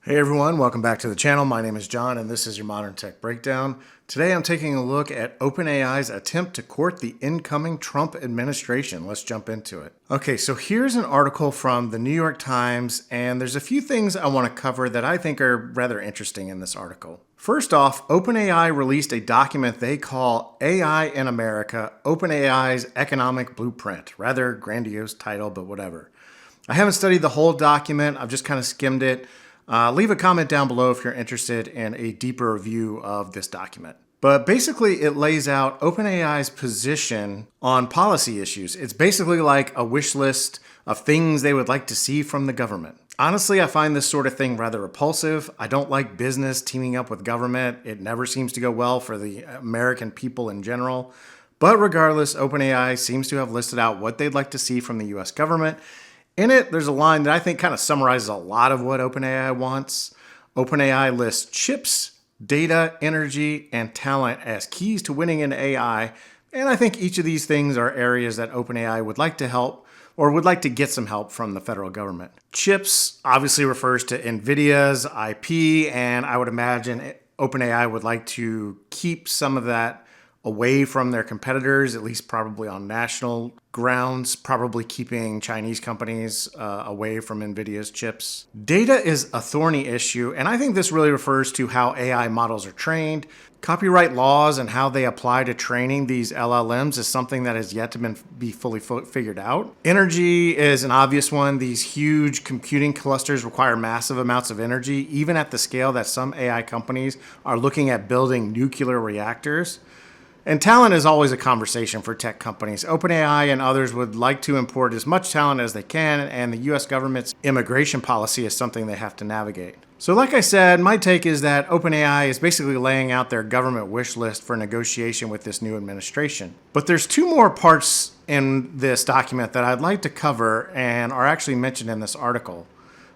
Hey everyone, welcome back to the channel. My name is John and this is your Modern Tech Breakdown. Today I'm taking a look at OpenAI's attempt to court the incoming Trump administration. Let's jump into it. Okay, so here's an article from the New York Times, and there's a few things I want to cover that I think are rather interesting in this article. First off, OpenAI released a document they call AI in America, OpenAI's Economic Blueprint. Rather grandiose title, but whatever. I haven't studied the whole document, I've just kind of skimmed it. Leave a comment down below if you're interested in a deeper review of this document. But basically, it lays out OpenAI's position on policy issues. It's basically like a wish list of things they would like to see from the government. Honestly, I find this sort of thing rather repulsive. I don't like business teaming up with government. It never seems to go well for the American people in general. But regardless, OpenAI seems to have listed out what they'd like to see from the US government. In it, there's a line that I think kind of summarizes a lot of what OpenAI wants. OpenAI lists chips, data, energy, and talent as keys to winning in AI. And I think each of these things are areas that OpenAI would like to help or would like to get some help from the federal government. Chips obviously refers to NVIDIA's IP, and I would imagine OpenAI would like to keep some of that away from their competitors, at least probably on national grounds, probably keeping Chinese companies away from NVIDIA's chips. Data is a thorny issue, and I think this really refers to how AI models are trained. Copyright laws and how they apply to training these LLMs is something that has yet to be fully figured out. Energy is an obvious one. These huge computing clusters require massive amounts of energy, even at the scale that some AI companies are looking at building nuclear reactors. And talent is always a conversation for tech companies. OpenAI and others would like to import as much talent as they can, and the US government's immigration policy is something they have to navigate. So like I said, my take is that OpenAI is basically laying out their government wish list for negotiation with this new administration. But there's two more parts in this document that I'd like to cover and are actually mentioned in this article.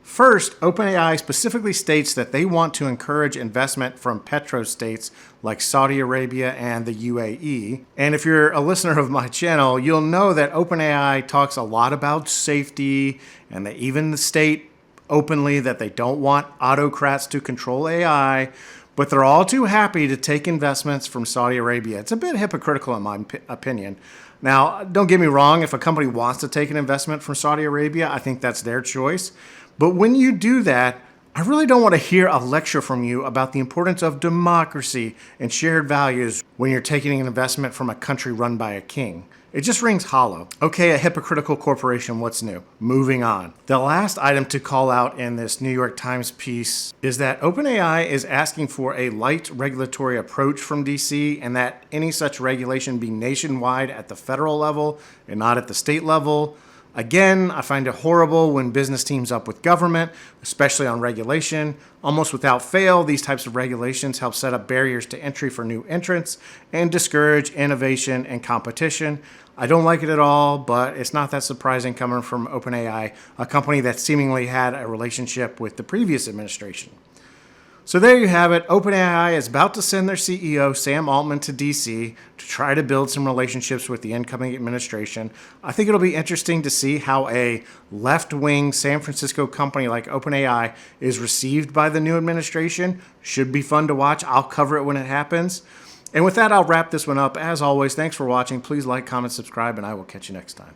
First, OpenAI specifically states that they want to encourage investment from petrostates like Saudi Arabia and the UAE. And if you're a listener of my channel, you'll know that OpenAI talks a lot about safety, and they even state openly that they don't want autocrats to control AI, but they're all too happy to take investments from Saudi Arabia. It's a bit hypocritical in my opinion. Now, don't get me wrong, if a company wants to take an investment from Saudi Arabia, I think that's their choice. But when you do that, I really don't want to hear a lecture from you about the importance of democracy and shared values when you're taking an investment from a country run by a king. It just rings hollow. Okay, a hypocritical corporation, what's new? Moving on. The last item to call out in this New York Times piece is that OpenAI is asking for a light regulatory approach from DC, and that any such regulation be nationwide at the federal level and not at the state level. Again, I find it horrible when business teams up with government, especially on regulation. Almost without fail, these types of regulations help set up barriers to entry for new entrants and discourage innovation and competition. I don't like it at all, but it's not that surprising coming from OpenAI, a company that seemingly had a relationship with the previous administration. So there you have it. OpenAI is about to send their CEO, Sam Altman, to DC to try to build some relationships with the incoming administration. I think it'll be interesting to see how a left-wing San Francisco company like OpenAI is received by the new administration. Should be fun to watch. I'll cover it when it happens. And with that, I'll wrap this one up. As always, thanks for watching. Please like, comment, subscribe, and I will catch you next time.